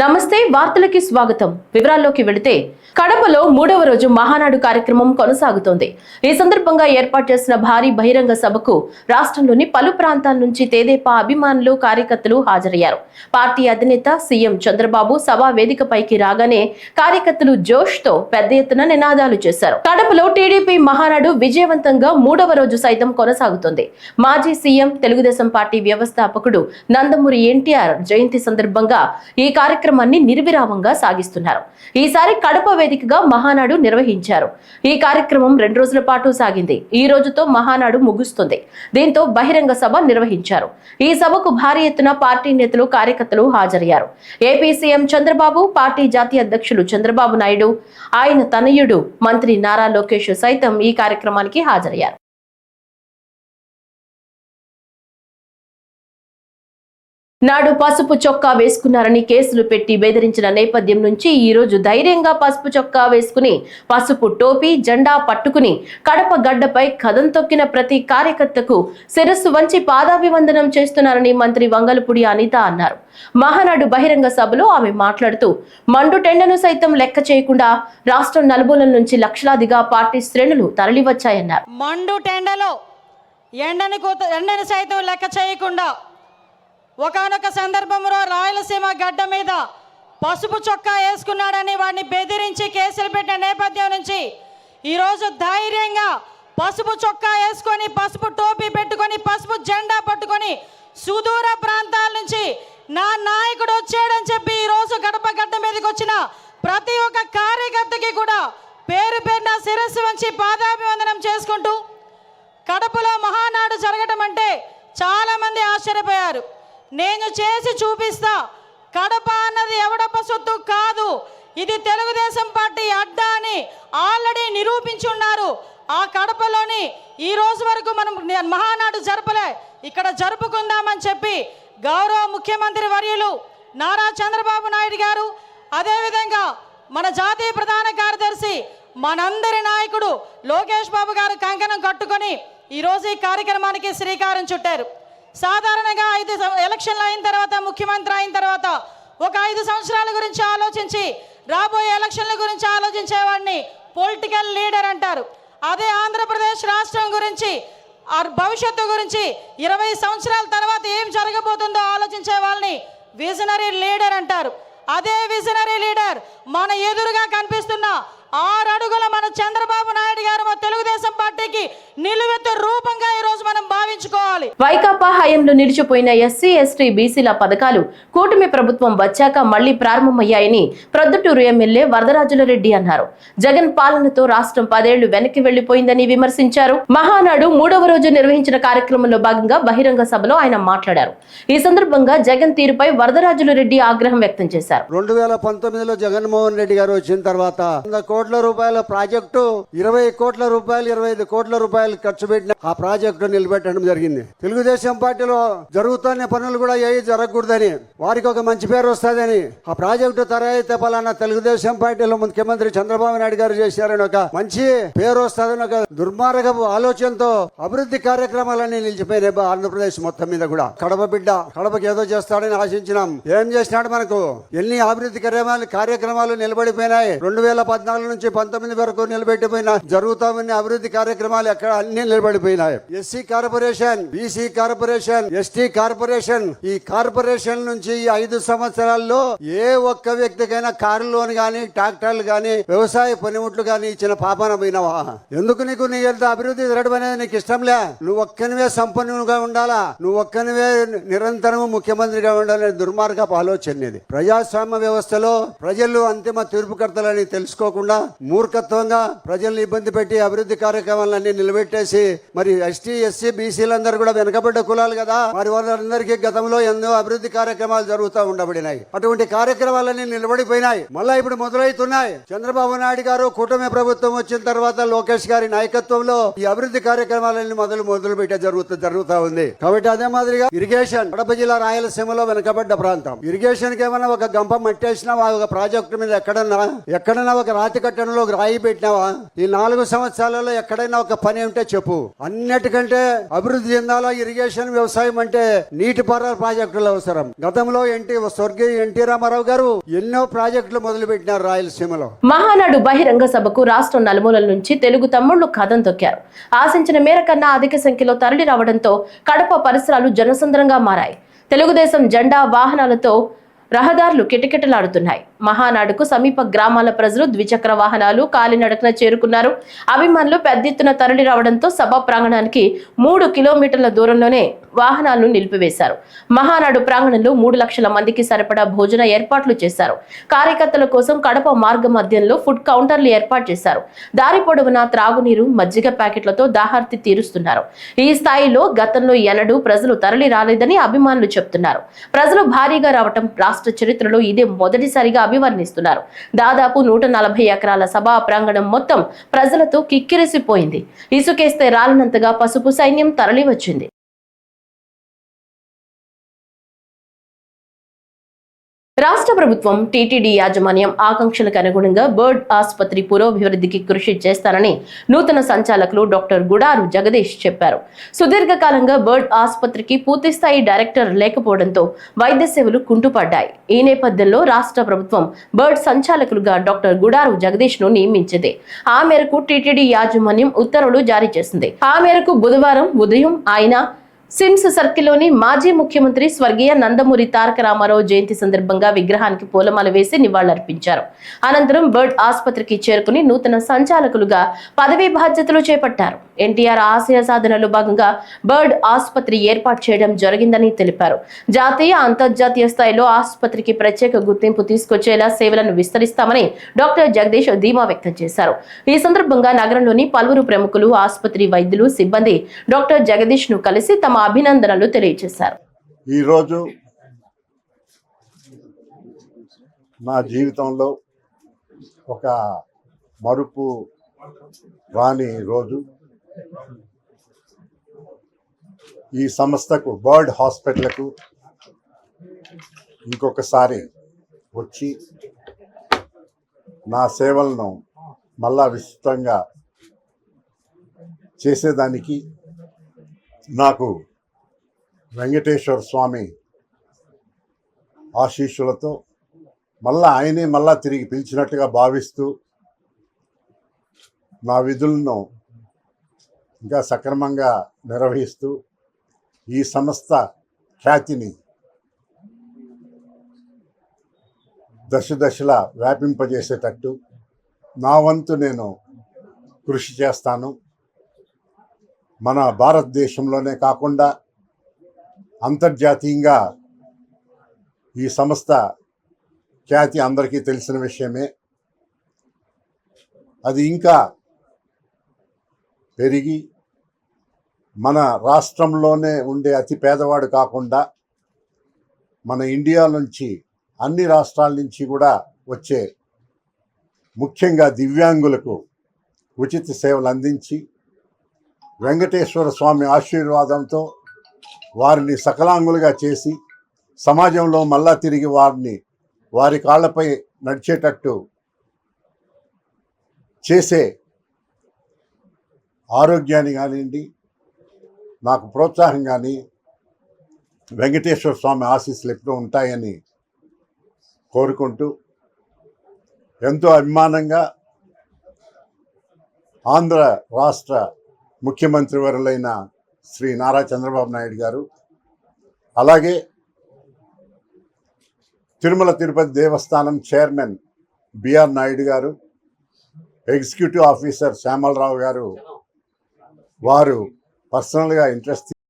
నమస్తే వార్తలకి స్వాగతం. వివరాల్లోకి వెళితే కడపలో 3వ రోజు మహానాడు కార్యక్రమం కొనసాగుతోంది. ఈ సందర్భంగా ఏర్పాటు చేసిన భారీ బహిరంగ సభకు రాష్ట్రంలోని పలు ప్రాంతాల నుంచి తెదేపా అభిమానులు, కార్యకర్తలు హాజరయ్యారు. పార్టీ అధినేత సీఎం చంద్రబాబు సభా వేదికపైకి రాగానే కార్యకర్తలు జోష్ తో పెద్ద ఎత్తున నినాదాలు చేశారు. కడపలో టీడీపీ మహానాడు విజయవంతంగా 3వ రోజు సైతం కొనసాగుతోంది. మాజీ సీఎం, తెలుగుదేశం పార్టీ వ్యవస్థాపకుడు నందమూరి ఎన్టీఆర్ జయంతి సందర్భంగా ఈ కార్యక్రమాన్ని నిర్విరామంగా సాగిస్తున్నారు. ఈసారి కడప వేదికగా మహానాడు నిర్వహించారు. ఈ కార్యక్రమం 2 రోజుల పాటు సాగింది. ఈ రోజుతో మహానాడు ముగుస్తుంది. దీంతో బహిరంగ సభ నిర్వహించారు. ఈ సభకు భారీ ఎత్తున పార్టీ నేతలు, కార్యకర్తలు హాజరయ్యారు. ఏపీ సీఎం చంద్రబాబు, పార్టీ జాతీయ అధ్యక్షులు చంద్రబాబు నాయుడు, ఆయన తనయుడు మంత్రి నారా లోకేష్ సైతం ఈ కార్యక్రమానికి హాజరయ్యారు. నాడు పసుపు చొక్కా వేసుకున్నారని కేసులు పెట్టి బెదిరించిన నేపథ్యం నుంచి ఈ రోజు ధైర్యంగా పసుపు చొక్కా వేసుకుని, పసుపు టోపీ, జెండా పట్టుకుని కడప గడ్డపై కదం తొక్కిన ప్రతి కార్యకర్తకు శిరస్సు వంచి పాదాభివందనం చేస్తున్నారని మంత్రి వంగలపూడి అనిత అన్నారు. మహానాడు బహిరంగ సభలో ఆమె మాట్లాడుతూ మండు టెండను సైతం లెక్క చేయకుండా రాష్ట్రం నలుమూలల నుంచి లక్షలాదిగా పార్టీ శ్రేణులు తరలివచ్చాయన్నారు. మండు టెండలో ఎండని సైతం లెక్క చేయకుండా ఒకానొక సందర్భంలో రాయలసీమ గడ్డ మీద పసుపు చొక్కా వేసుకున్నాడని వాడిని బెదిరించి కేసులు పెట్టిన నేపథ్యం నుంచి ఈరోజు ధైర్యంగా పసుపు చొక్కా వేసుకొని, పసుపు టోపీ పెట్టుకొని, పసుపు జెండా పట్టుకొని సుదూర ప్రాంతాల నుంచి నా నాయకుడు వచ్చాడని చెప్పి ఈరోజు గడప గడ్డ మీదకి వచ్చిన ప్రతి ఒక్క కార్యకర్తకి కూడా పేరు పేరున శిరస్సు వంచి పాదాభివందనం చేసుకుంటూ కడపలో మహానాడు జరగటం అంటే చాలా మంది ఆశ్చర్యపోయారు. నేను చేసి చూపిస్తా, కడప అన్నది ఎవడప్ప సొత్తు కాదు, ఇది తెలుగుదేశం పార్టీ అడ్డా అని ఆల్రెడీ నిరూపించున్నారు. ఆ కడపలోని ఈ రోజు వరకు మనం మహానాడు జరపలే, ఇక్కడ జరుపుకుందామని చెప్పి గౌరవ ముఖ్యమంత్రి వర్యులు నారా చంద్రబాబు నాయుడు గారు, అదేవిధంగా మన జాతీయ ప్రధాన కార్యదర్శి మనందరి నాయకుడు లోకేష్ బాబు గారు కంకణం కట్టుకొని ఈరోజు ఈ కార్యక్రమానికి శ్రీకారం చుట్టారు. సాధారణంగా 5 ఎలక్షన్లు అయిన తర్వాత, ముఖ్యమంత్రి అయిన తర్వాత ఒక 5 సంవత్సరాల గురించి ఆలోచించి రాబోయే ఎలక్షన్ల గురించి ఆలోచించేవాడిని పొలిటికల్ లీడర్ అంటారు. అదే ఆంధ్రప్రదేశ్ రాష్ట్రం గురించి, భవిష్యత్తు గురించి 20 సంవత్సరాల తర్వాత ఏం జరగబోతుందో ఆలోచించే వాళ్ళని విజనరీ లీడర్ అంటారు. అదే విజనరీ లీడర్ మన ఎదురుగా కనిపిస్తున్న 6 అడుగుల మన చంద్రబాబు నాయుడు గారు మా తెలుగుదేశం పార్టీకి నిలువెత్తు రూపంగా ఈ రోజు మనం భావించుకోవాలి. వైకాపా హయాంలో నిలిచిపోయిన ఎస్సీ, ఎస్టీ, బీసీల పథకాలు కూటమి ప్రభుత్వం వచ్చాక మళ్లీ ప్రారంభమయ్యాయని ప్రొద్దుటూరు ఎమ్మెల్యే వరదరాజులరెడ్డి అన్నారు. జగన్ పాలనతో రాష్ట్రం 10 ఏళ్లు వెనక్కి వెళ్లిపోయిందని విమర్శించారు. మహానాడు 3వ రోజు నిర్వహించిన కార్యక్రమంలో భాగంగా బహిరంగ సభలో ఆయన మాట్లాడారు. ఈ సందర్భంగా జగన్ తీరుపై వరదరాజులరెడ్డి ఆగ్రహం వ్యక్తం చేశారు. 2019లో జగన్మోహన్ రెడ్డి గారు వచ్చిన తర్వాత 100 కోట్ల రూపాయల ప్రాజెక్టు 20 కోట్ల రూపాయలు 25 కోట్ల రూపాయలు ఖర్చు పెట్టిన ఆ ప్రాజెక్టు నిలబెట్టడం జరిగింది. తెలుగుదేశం పార్టీలో జరుగుతున్న పనులు కూడా ఏ జరగకూడదని, వారికి ఒక మంచి పేరు వస్తుందని ఆ ప్రాజెక్టు తరైతే పలానా తెలుగుదేశం పార్టీలో ముఖ్యమంత్రి చంద్రబాబు నాయుడు గారు చేశారని ఒక మంచి పేరు వస్తుందని ఒక దుర్మార్గపు ఆలోచనతో అభివృద్ధి కార్యక్రమాలన్నీ నిలిచిపోయినాయి. ఆంధ్రప్రదేశ్ మొత్తం మీద కూడా కడప బిడ్డ కడపకి ఏదో చేస్తాడని ఆశించినాం. ఏం చేసినాడు? మనకు ఎన్ని అభివృద్ధి కార్యక్రమాలు నిలబడిపోయినాయి. 2014 నుంచి 19 వరకు నిలబెట్టిపోయిన జరుగుతామన్న అభివృద్ధి కార్యక్రమాలు ఎక్కడ అన్ని నిలబడిపోయినాయి. SC corporation, BC corporation, ST corporation, ఈ కార్పొరేషన్ నుంచి ఈ 5 సంవత్సరాల్లో ఏ ఒక్క వ్యక్తికైనా కారు లోన్ గానీ, ట్రాక్టర్లు గానీ, వ్యవసాయ పనిముట్లు గానీ ఇచ్చిన పాపన పోయినవా? ఎందుకు నీకు నీ ఎంత అభివృద్ధి జరగడం అనేది నీకు ఇష్టంలే? నువ్వు ఒక్కనివే సంపన్నుగా ఉండాలా, నువ్వు ఒక్కనివే నిరంతరం ముఖ్యమంత్రిగా ఉండాలనే దుర్మార్గపు ఆలోచన ఇది. ప్రజాస్వామ్య వ్యవస్థలో ప్రజలు అంతిమ తీర్పుకర్తలని తెలుసుకోకుండా మూర్ఖత్వంగా ప్రజల్ని ఇబ్బంది పెట్టి అభివృద్ధి కార్యక్రమాలన్నీ నిలబెట్టేసి, మరి ఎస్టీ, ఎస్సీ, బీసీలందరూ కూడా వెనకబడ్డ కులాలు కదా, మరి వాళ్ళందరికీ గతంలో ఎన్నో అభివృద్ధి కార్యక్రమాలు జరుగుతూ ఉండబడినాయి. అటువంటి కార్యక్రమాలన్నీ నిలబడిపోయినాయి. మళ్ళా ఇప్పుడు మొదలవుతున్నాయి. చంద్రబాబు నాయుడు గారు కూటమి ప్రభుత్వం వచ్చిన తర్వాత లోకేష్ గారి నాయకత్వంలో ఈ అభివృద్ధి కార్యక్రమాలన్నీ మొదలు పెట్టే జరుగుతూ ఉంది. కాబట్టి అదే మాదిరిగా ఇరిగేషన్, కడప జిల్లా రాయలసీమలో వెనకబడ్డ ప్రాంతం. ఇరిగేషన్ కి ఏమైనా ఒక గంప మట్టేసినా ఒక ప్రాజెక్టు మీద ఎక్కడన్నా ఒక రాతి పెట్టడంలో రాయి పెట్టినావా? ఈ 4 సంవత్సరాలలో ఎక్కడైనా ఒక పని ఉంటే చెప్పు. అన్నిటికంటే అభివృద్ధి చెందాలా ఇరిగేషన్ వ్యవసాయం అంటే నీటిపారుదల ప్రాజెక్టులు అవసరం. గతంలో స్వర్గీయ ఎన్టీ రామారావు గారు ఎన్నో ప్రాజెక్టులు మొదలు పెట్టినారు రాయలసీమలో. మహానాడు బహిరంగ సభకు రాష్ట్రం నలుమూలల నుంచి తెలుగు తమ్ముళ్లు కథం తొక్కారు. ఆశించిన మేర కన్నా అధిక సంఖ్యలో తరలి రావడంతో కడప పరిసరాలు జనసంద్రంగా మారాయి. తెలుగుదేశం జెండా వాహనాలతో రహదారులు కిటకిటలాడుతున్నాయి. మహానాడుకు సమీప గ్రామాల ప్రజలు ద్విచక్ర వాహనాలు కాలినడకన చేరుకున్నారు. అభిమానులు పెద్ద ఎత్తున తరలి రావడంతో సభా ప్రాంగణానికి 3 కిలోమీటర్ల దూరంలోనే వాహనాలను నిలిపివేశారు. మహానాడు ప్రాంగణంలో 3 లక్షల మందికి సరిపడా భోజన ఏర్పాట్లు చేశారు. కార్యకర్తల కోసం కడప మార్గ మధ్యంలో ఫుడ్ కౌంటర్లు ఏర్పాటు చేశారు. దారి పొడవునా త్రాగునీరు, మజ్జిగ ప్యాకెట్లతో దాహార్తి తీరుస్తున్నారు. ఈ స్థాయిలో గతంలో ఎన్నడూ ప్రజలు తరలి రాలేదని అభిమానులు చెప్తున్నారు. ప్రజలు భారీగా రావటం రాష్ట్ర చరిత్రలో ఇదే మొదటిసారిగా అభివర్ణిస్తున్నారు. దాదాపు 140 ఎకరాల సభా ప్రాంగణం మొత్తం ప్రజలతో కిక్కిరిసిపోయింది. ఇసుకేస్తే రాలినంతగా పసుపు సైన్యం తరలి వచ్చింది. రాష్ట్ర ప్రభుత్వం టీటీడీ యాజమాన్యం ఆకాంక్షలకు అనుగుణంగా బర్డ్ ఆసుపత్రి పురోభివృద్ధికి కృషి చేస్తానని నూతన సంచాలకులు డాక్టర్ గుడారు జగదీష్ చెప్పారు. సుదీర్ఘకాలంగా బర్డ్ ఆసుపత్రికి పూర్తిస్థాయి డైరెక్టర్ లేకపోవడంతో వైద్య సేవలు కుంటుపడ్డాయి. ఈ నేపథ్యంలో రాష్ట్ర ప్రభుత్వం బర్డ్ సంచాలకులుగా డాక్టర్ గుడారు జగదీష్ ను నియమించింది. ఆ మేరకు టీటీడీ యాజమాన్యం ఉత్తర్వులు జారీ చేసింది. ఆ మేరకు బుధవారం ఉదయం ఆయన సిమ్స్ సర్కిల్లోని మాజీ ముఖ్యమంత్రి స్వర్గీయ నందమూరి తారక రామారావు జయంతి సందర్భంగా విగ్రహానికి పూలమాల వేసి నివాళులర్పించారు. అనంతరం బర్డ్ ఆసుపత్రికి చేరుకుని నూతన సంచాలకులుగా పదవీ బాధ్యతలు చేపట్టారు. ఎన్టీఆర్ ఆశయ సాధనలో భాగంగా బర్డ్ ఆసుపత్రి ఏర్పాటు చేయడం జరిగిందని తెలిపారు. జాతీయ, అంతర్జాతీయ స్థాయిలో ఆసుపత్రికి ప్రత్యేక గుర్తింపు తీసుకొచ్చేలా సేవలను విస్తరిస్తామని డాక్టర్ జగదీష్ ధీమా వ్యక్తం చేశారు. ఈ సందర్భంగా నగరంలోని పలువురు ప్రముఖులు, ఆసుపత్రి వైద్యులు, సిబ్బంది డాక్టర్ జగదీష్ ను కలిసి తమ అభినందనలు తెలియజేశారు. ఈరోజు నా జీవితంలో ఒక మరుపు రాని రోజు. ఈ సంస్థకు, బర్డ్ హాస్పిటల్కు ఇంకొకసారి వచ్చి నా సేవలను మళ్ళా విస్తృతంగా చేసేదానికి నాకు వెంకటేశ్వర స్వామి ఆశీస్సులతో ఆయనే తిరిగి పిలిచినట్టుగా భావిస్తూ నా విధులను ఇంకా సక్రమంగా నిర్వహిస్తూ ఈ సంస్థ ఖ్యాతిని దశలా వ్యాపింపజేసేటట్టు నా వంతు నేను కృషి చేస్తాను. మన భారతదేశంలోనే కాకుండా అంతర్జాతీయంగా ఈ సంస్థ ఖ్యాతి అందరికీ తెలిసిన విషయమే. అది ఇంకా పెరిగి మన రాష్ట్రంలోనే ఉండే అతి పేదవాడు కాకుండా మన ఇండియా నుంచి, అన్ని రాష్ట్రాల నుంచి కూడా వచ్చే, ముఖ్యంగా దివ్యాంగులకు ఉచిత సేవలు అందించి వెంకటేశ్వర స్వామి ఆశీర్వాదంతో వారిని సకలాంగులుగా చేసి సమాజంలో మళ్ళా తిరిగి వారి కాళ్ళపై నడిచేటట్టు చేసే ఆరోగ్యాన్ని కానివ్వండి, నాకు ప్రోత్సాహం కానీ వెంకటేశ్వర స్వామి ఆశీస్సులు ఎప్పుడూ ఉంటాయని కోరుకుంటూ, ఎంతో అభిమానంగా ఆంధ్ర రాష్ట్ర ముఖ్యమంత్రి వర్యులైన శ్రీ నారా చంద్రబాబు నాయుడు గారు, అలాగే తిరుమల తిరుపతి దేవస్థానం చైర్మన్ బిఆర్ నాయుడు గారు, ఎగ్జిక్యూటివ్ ఆఫీసర్ శ్యామలరావు గారు, వారు పర్సనల్గా ఇంట్రెస్ట్